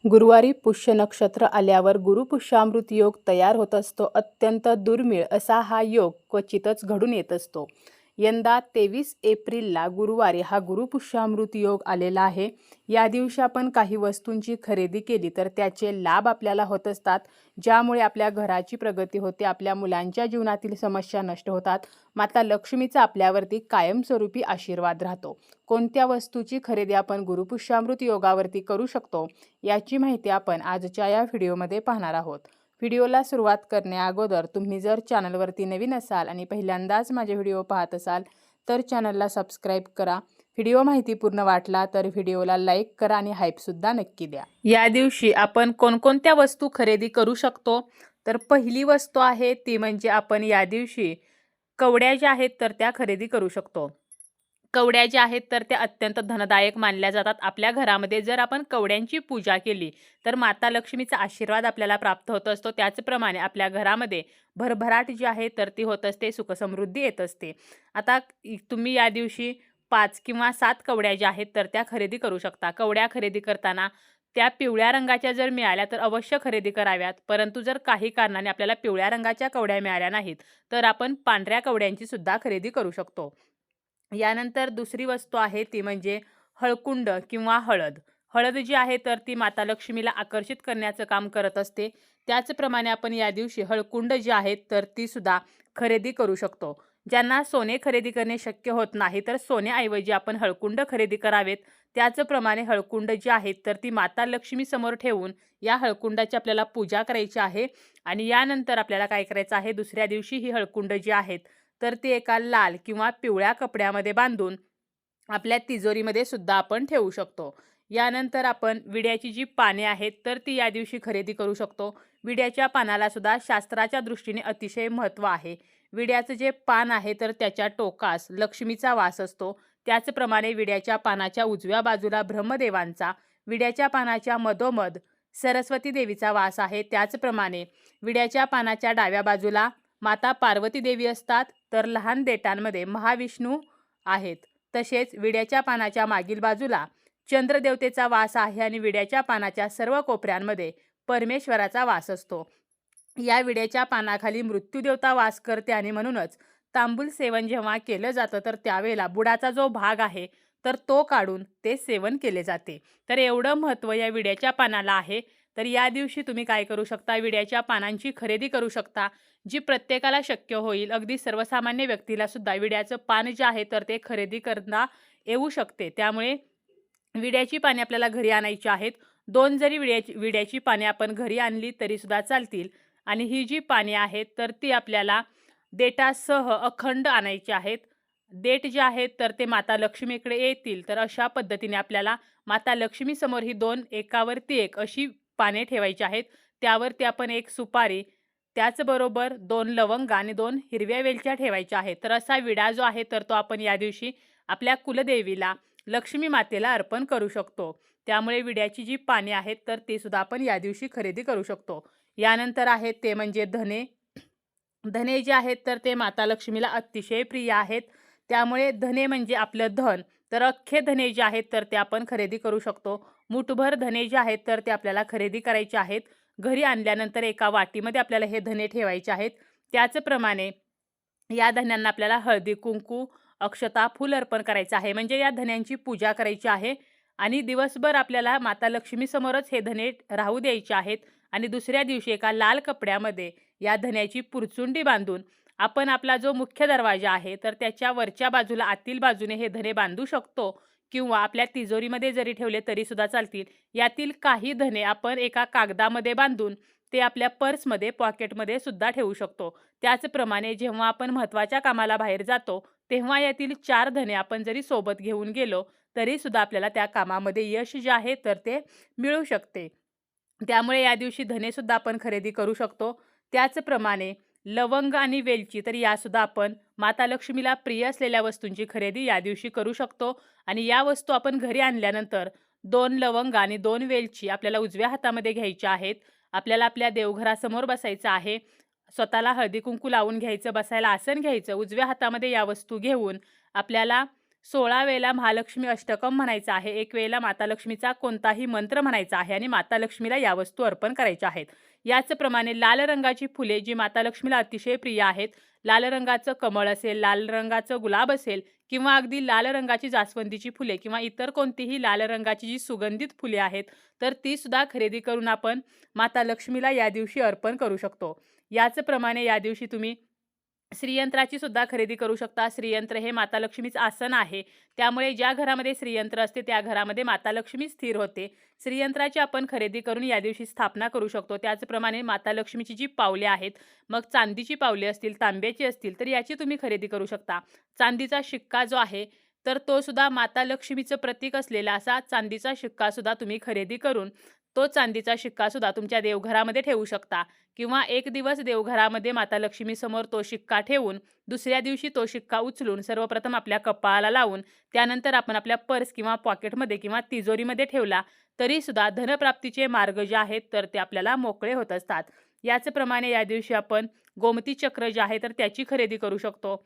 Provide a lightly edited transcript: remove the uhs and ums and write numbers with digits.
गुरुवारी पुष्य नक्षत्र आल्यावर गुरुपुष्यामृत योग तयार होत असतो. अत्यंत दुर्मिळ असा हा योग क्वचितच घडून येत असतो. यंदा 23 एप्रिलला गुरुवारी हा गुरुपुष्यामृत योग आलेला आहे. या दिवशी आपण काही वस्तूंची खरेदी केली तर त्याचे लाभ आपल्याला होत असतात, ज्यामुळे आपल्या घराची प्रगती होते, आपल्या मुलांच्या जीवनातील समस्या नष्ट होतात, माता लक्ष्मीचा आपल्यावरती कायमस्वरूपी आशीर्वाद राहतो. कोणत्या वस्तूची खरेदी आपण गुरुपुष्यामृत योगावरती करू शकतो याची माहिती आपण आजच्या या व्हिडिओमध्ये पाहणार आहोत. व्हिडिओला सुरुवात करण्याअगोदर तुम्ही जर चॅनलवरती नवीन असाल आणि पहिल्यांदाच माझे व्हिडिओ पाहत असाल तर चॅनलला सबस्क्राईब करा. व्हिडिओ माहितीपूर्ण वाटला तर व्हिडिओला लाईक करा आणि हाईपसुद्धा नक्की द्या. या दिवशी आपण कोणकोणत्या वस्तू खरेदी करू शकतो तर पहिली वस्तू आहे ती म्हणजे आपण या दिवशी कवड्या ज्या आहेत तर त्या खरेदी करू शकतो. कवड्या ज्या आहेत तर त्या अत्यंत धनदायक मानल्या जातात. आपल्या घरामध्ये जर आपण कवड्यांची पूजा केली तर माता लक्ष्मीचा आशीर्वाद आपल्याला प्राप्त होत असतो. त्याचप्रमाणे आपल्या घरामध्ये भरभराट जी आहे तर ती होत असते, सुखसमृद्धी येत असते. आता तुम्ही या दिवशी 5 किंवा 7 कवड्या ज्या आहेत तर त्या खरेदी करू शकता. कवड्या खरेदी करताना त्या पिवळ्या रंगाच्या जर मिळाल्या तर अवश्य खरेदी कराव्यात. परंतु जर काही कारणाने आपल्याला पिवळ्या रंगाच्या कवड्या मिळाल्या नाहीत तर आपण पांढऱ्या कवड्यांची सुद्धा खरेदी करू शकतो. यानंतर दुसरी वस्तू आहे ती म्हणजे हळकुंड किंवा हळद. हळद जी आहे तर ती माता लक्ष्मीला आकर्षित करण्याचं काम करत असते. त्याचप्रमाणे आपण या दिवशी हळकुंड जी आहेत तर ती सुद्धा खरेदी करू शकतो. ज्यांना सोने खरेदी करणे शक्य होत नाही तर सोन्याऐवजी आपण हळकुंड खरेदी करावेत. त्याचप्रमाणे हळकुंड जी आहेत तर ती माता लक्ष्मी समोर ठेवून या हळकुंडाची आपल्याला पूजा करायची आहे. आणि यानंतर आपल्याला काय करायचं आहे, दुसऱ्या दिवशी ही हळकुंड जी आहेत तर ती एका लाल किंवा पिवळ्या कपड्यामध्ये बांधून आपल्या तिजोरीमध्ये सुद्धा आपण ठेवू शकतो. यानंतर आपण विड्याची जी पाने आहेत तर ती या दिवशी खरेदी करू शकतो. विड्याच्या पानाला सुद्धा शास्त्राच्या दृष्टीने अतिशय महत्त्व आहे. विड्याचं जे पान आहे तर त्याच्या टोकास लक्ष्मीचा वास असतो. त्याचप्रमाणे विड्याच्या पानाच्या उजव्या बाजूला ब्रह्मदेवांचा, विड्याच्या पानाच्या मधोमध सरस्वती देवीचा वास आहे. त्याचप्रमाणे विड्याच्या पानाच्या डाव्या बाजूला माता पार्वती देवी असतात तर लहान देटांमध्ये महाविष्णू आहेत. तसेच विड्याच्या पानाच्या मागील बाजूला चंद्रदेवतेचा वास आहे आणि विड्याच्या पानाच्या सर्व कोपऱ्यांमध्ये परमेश्वराचा वास असतो. या विड्याच्या पानाखाली मृत्यूदेवता वास करते आणि म्हणूनच तांबूल सेवन जेव्हा केलं जातं तर त्यावेळेला बुडाचा जो भाग आहे तर तो काढून ते सेवन केले जाते. तर एवढं महत्त्व या विड्याच्या पानाला आहे. तर या दिवशी तुम्ही काय करू शकता, विड्याच्या पानांची खरेदी करू शकता, जी प्रत्येकाला शक्य होईल. अगदी सर्वसामान्य व्यक्तीला सुद्धा विड्याचं पान जे आहे तर ते खरेदी करता येऊ शकते. त्यामुळे विड्याची पाने आपल्याला घरी आणायची आहेत. 2 जरी विड्याची पाने आपण घरी आणली तरी सुद्धा चालतील. आणि ही जी पाने आहेत तर ती आपल्याला देठासह अखंड आणायची आहेत. देठ जे आहेत तर ते माता लक्ष्मीकडे येतील. तर अशा पद्धतीने आपल्याला माता लक्ष्मीसमोर ही 2 एकावरती एक अशी पाने ठेवायची आहेत. त्यावरती आपण 1 सुपारी, त्याचबरोबर 2 लवंगा आणि 2 हिरव्या वेलच्या ठेवायच्या आहेत. तर असा विडा जो आहे तर तो आपण या दिवशी आपल्या कुलदेवीला, लक्ष्मी मातेला अर्पण करू शकतो. त्यामुळे विड्याची जी पाने आहेत तर ती सुद्धा आपण या दिवशी खरेदी करू शकतो. यानंतर आहेत ते म्हणजे धने. धने जे आहेत तर ते माता लक्ष्मीला अतिशय प्रिय आहेत. त्यामुळे धने म्हणजे आपलं धन. तर अख्खे धने जे आहेत तर ते आपण खरेदी करू शकतो. मूठभर धने जे आहेत तर ते आपल्याला खरेदी करायचे आहेत. घरी आणल्यानंतर एका वाटीमध्ये आपल्याला हे धने ठेवायचे आहेत. त्याचप्रमाणे या धन्यांना आपल्याला हळदी कुंकू, अक्षता, फूल अर्पण करायचं आहे. म्हणजे या धन्यांची पूजा करायची आहे. आणि दिवसभर आपल्याला माता लक्ष्मीसमोरच हे धने राहू द्यायचे आहेत. आणि दुसऱ्या दिवशी एका लाल कपड्यामध्ये या धन्याची पुरचुंडी बांधून आपण आपला जो मुख्य दरवाजा आहे तर त्याच्या वरच्या बाजूला आतील बाजूने हे धने बांधू शकतो किंवा आपल्या तिजोरीमध्ये जरी ठेवले तरी सुद्धा चालतील. यातील काही धने आपण एका कागदामध्ये बांधून ते आपल्या पर्समध्ये, पॉकेटमध्ये सुद्धा ठेवू शकतो. त्याचप्रमाणे जेव्हा आपण महत्त्वाच्या कामाला बाहेर जातो तेव्हा यातील 4 धने आपण जरी सोबत घेऊन गेलो तरी सुद्धा आपल्याला त्या कामामध्ये यश जे आहे तर ते मिळू शकते. त्यामुळे या दिवशी धने सुद्धा आपण खरेदी करू शकतो. त्याचप्रमाणे लवंग आणि वेलची, तर यासुद्धा आपण माता लक्ष्मीला प्रिय असलेल्या वस्तूंची खरेदी या दिवशी करू शकतो. आणि या वस्तू आपण घरी आणल्यानंतर 2 लवंग आणि 2 वेलची आपल्याला उजव्या हातामध्ये घ्यायच्या आहेत. आपल्याला आपल्या देवघरासमोर बसायचं आहे. स्वतःला हळदी कुंकू लावून घ्यायचं, बसायला आसन घ्यायचं. उजव्या हातामध्ये या वस्तू घेऊन आपल्याला 16 वेळेला महालक्ष्मी अष्टकम म्हणायचं आहे, 1 वेळेला माता लक्ष्मीचा कोणताही मंत्र म्हणायचा आहे आणि माता लक्ष्मीला या वस्तू अर्पण करायच्या आहेत. याचप्रमाणे लाल रंगाची फुले जी माता लक्ष्मीला अतिशय प्रिय आहेत, लाल रंगाचं कमळ असेल, लाल रंगाचं गुलाब असेल किंवा अगदी लाल रंगाची जास्वंदीची फुले किंवा इतर कोणतीही लाल रंगाची जी सुगंधित फुले आहेत, तर ती सुद्धा खरेदी करून आपण माता लक्ष्मीला या दिवशी अर्पण करू शकतो. याचप्रमाणे या दिवशी तुम्ही श्रीयंत्राची सुद्धा खरेदी करू शकता. श्रीयंत्र हे माता लक्ष्मीचं आसन आहे. त्यामुळे ज्या घरामध्ये श्रीयंत्र असते त्या घरामध्ये माता लक्ष्मी स्थिर होते. श्रीयंत्राची आपण खरेदी करून या दिवशी स्थापना करू शकतो. त्याचप्रमाणे माता लक्ष्मीची जी पावले आहेत, मग चांदीची पावले असतील, तांब्याची असतील, तर याची तुम्ही खरेदी करू शकता. चांदीचा शिक्का जो आहे, तर तो सुद्धा माता लक्ष्मीचं प्रतीक असलेला असा चांदीचा शिक्का सुद्धा तुम्ही खरेदी करून तो चांदीचा शिक्का सुद्धा तुमच्या देवघरामध्ये ठेवू शकता. किंवा एक दिवस देवघरामध्ये माता लक्ष्मीसमोर तो शिक्का ठेवून दुसऱ्या दिवशी तो शिक्का उचलून सर्वप्रथम आपल्या कपाळाला लावून त्यानंतर आपण आपल्या पर्स किंवा पॉकेटमध्ये किंवा तिजोरीमध्ये ठेवला तरीसुद्धा धनप्राप्तीचे मार्ग जे आहेत तर ते आपल्याला मोकळे होत असतात. याचप्रमाणे या दिवशी आपण गोमती चक्र जे आहे तर त्याची खरेदी करू शकतो.